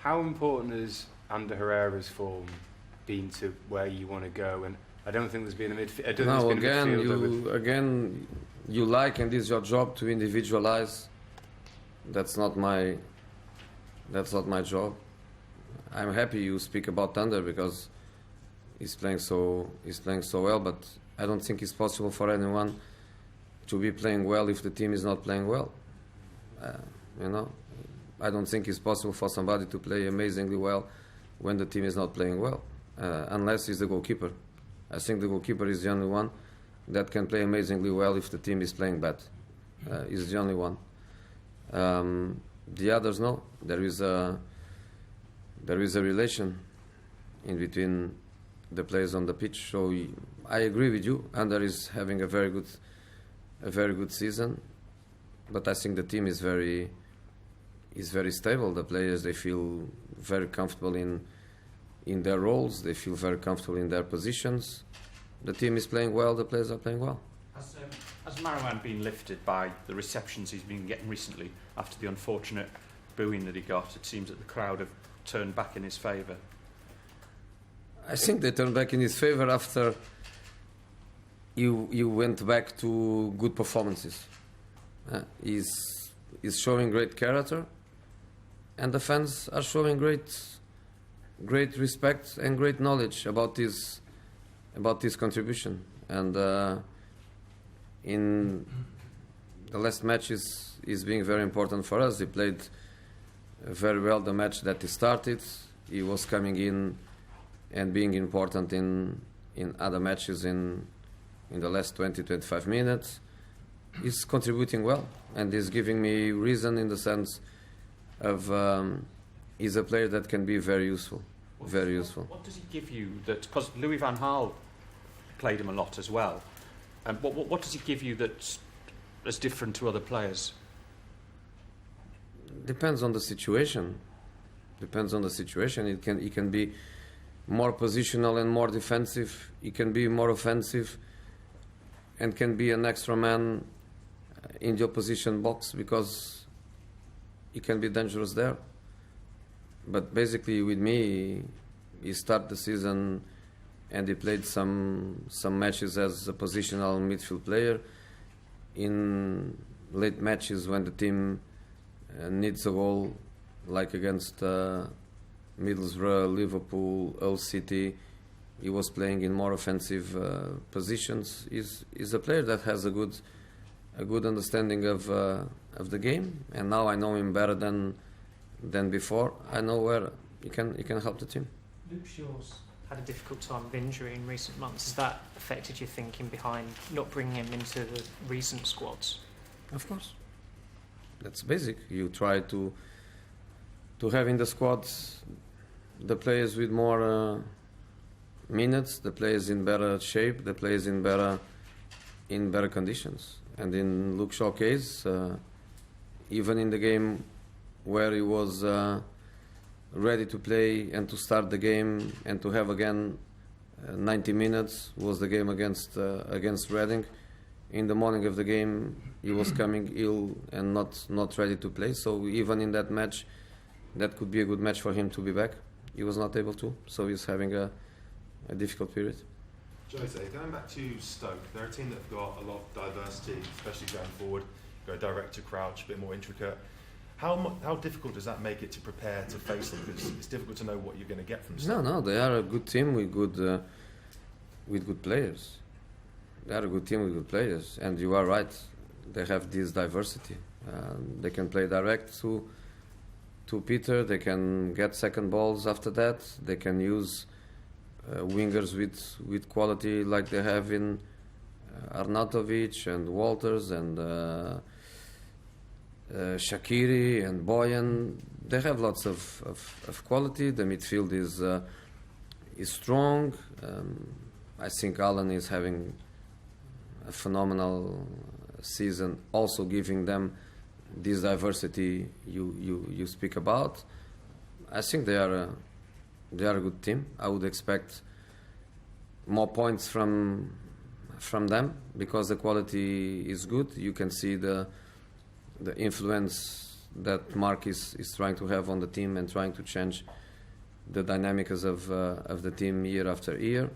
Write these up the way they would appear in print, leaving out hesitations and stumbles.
How important has Ander Herrera's form been to where you want to go? And I don't think there's been a midfielder. No, again, you like, and it's your job to individualize. That's not my job. I'm happy you speak about Ander because he's playing so well, but I don't think it's possible for anyone to be playing well if the team is not playing well. I don't think it's possible for somebody to play amazingly well when the team is not playing well, unless he's the goalkeeper. I think the goalkeeper is the only one that can play amazingly well if the team is playing bad. He's the only one. The others, no. There is a relation in between the players on the pitch. So I agree with you. Ander is having a very good season, but I think the team is very stable. The players, they feel very comfortable in their roles. They feel very comfortable in their positions. The team is playing well. The players are playing well. Has Marouane been lifted by the receptions he's been getting recently after the unfortunate booing that he got? It seems that the crowd have turned back in his favour. I think they turned back in his favour after you went back to good performances. He's showing great character, and the fans are showing great respect and great knowledge about his contribution. And in the last matches, is being very important for us. He played very well the match that he started. He was coming in and being important in other matches in the last 20-25 minutes. He's contributing well, and he's giving me reason in the sense of he's a player that can be very useful. Very useful. What does he give you? Because Louis van Gaal played him a lot as well. And what does he give you that's different to other players? Depends on the situation. He can be more positional and more defensive. He can be more offensive and can be an extra man in the opposition box because he can be dangerous there. But basically with me, he started the season and he played some matches as a positional midfield player. In late matches when the team needs a goal, like against Middlesbrough, Liverpool, Hull City, he was playing in more offensive positions. He's a player that has a good understanding of the game, and now I know him better than before. I know where he can help the team. Luke Shaw's had a difficult time with injury in recent months. Has that affected your thinking behind not bringing him into the recent squads? Of course. That's basic. You try to have in the squads the players with more minutes, the players in better shape, the players in better conditions. And in Luke Shaw's case, even in the game where he was ready to play and to start the game and to have again 90 minutes, was the game against Reading. In the morning of the game, he was coming ill and not ready to play. So even in that match, that could be a good match for him to be back. He was not able to, so he's having a difficult period. Jose, going back to Stoke, they're a team that have got a lot of diversity, especially going forward. Go direct to crouch, a bit more intricate. How difficult does that make it to prepare to face them? Because it's difficult to know what you're going to get from Stoke. No, they are a good team with good players. They are a good team with good players, and you are right. They have this diversity. They can play direct to Peter. They can get second balls after that. They can use wingers with quality like they have in Arnautovic and Walters and Shaqiri and Boyan. They have lots of quality. The midfield is strong. I think Alan is having a phenomenal season, also giving them this diversity you speak about. I think they are a good team. I would expect more points from them because the quality is good. You can see the influence that Mark is trying to have on the team and trying to change the dynamics of the team year after year.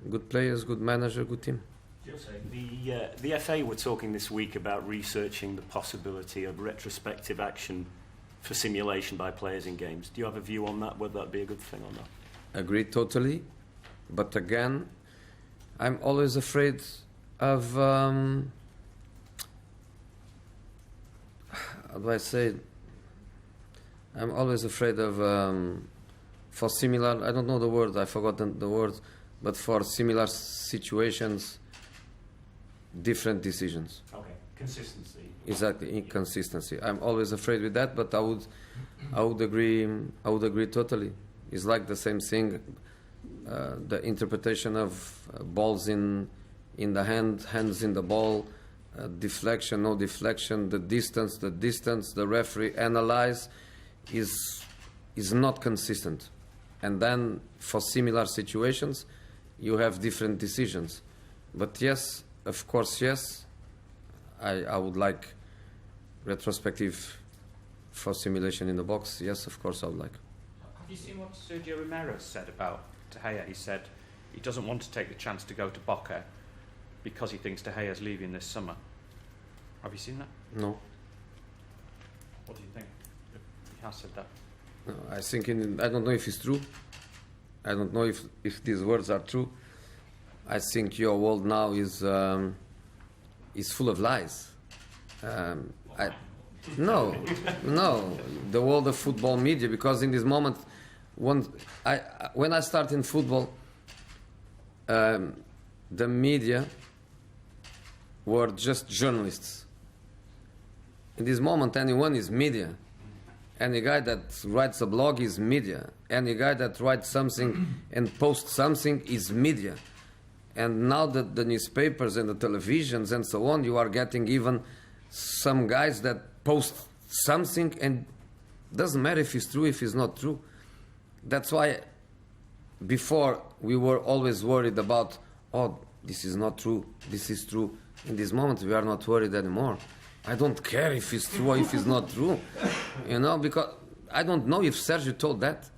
Good players, good manager, good team. The FA were talking this week about researching the possibility of retrospective action for simulation by players in games. Do you have a view on that, whether that be a good thing or not? Agree totally, but again, I'm always afraid of how do I say it? I'm always afraid of for similar, I don't know the word, I've forgotten the word, but for similar situations, different decisions. Okay, consistency. Exactly, inconsistency. I'm always afraid with that, but I would agree totally. It's like the same thing, the interpretation of balls in the hands in the ball, deflection, no deflection, the distance, the referee analyze is not consistent. And then for similar situations, you have different decisions. But yes, of course, yes, I would like retrospective for simulation in the box. Yes, of course, I would like. Have you seen what Sergio Romero said about De Gea? He said he doesn't want to take the chance to go to Boca because he thinks De Gea's leaving this summer. Have you seen that? No. What do you think? He has said that. No, I think I don't know if it's true. I don't know if these words are true. I think your world now is full of lies. No, the world of football media, because in this moment, when I start in football, the media were just journalists. In this moment, anyone is media. Any guy that writes a blog is media. Any guy that writes something and posts something is media. And now that the newspapers and the televisions and so on, you are getting even some guys that post something and doesn't matter if it's true, if it's not true. That's why before we were always worried about, oh, this is not true, this is true. In this moment, we are not worried anymore. I don't care if it's true or if it's not true, you know, because I don't know if Sergio told that.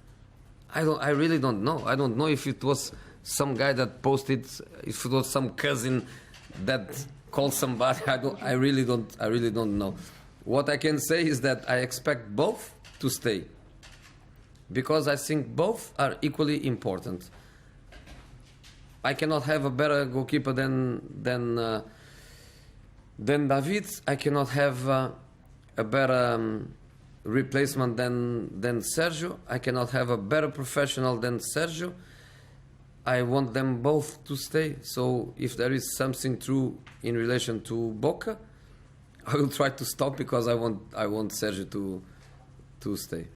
I really don't know. I don't know if it was some guy that posted, if it was some cousin that called somebody. I really don't know. What I can say is that I expect both to stay, because I think both are equally important. I cannot have a better goalkeeper than David. I cannot have a better replacement than Sergio. I cannot have a better professional than Sergio. I want them both to stay. So if there is something true in relation to Boca, I will try to stop, because I want Sergio to stay.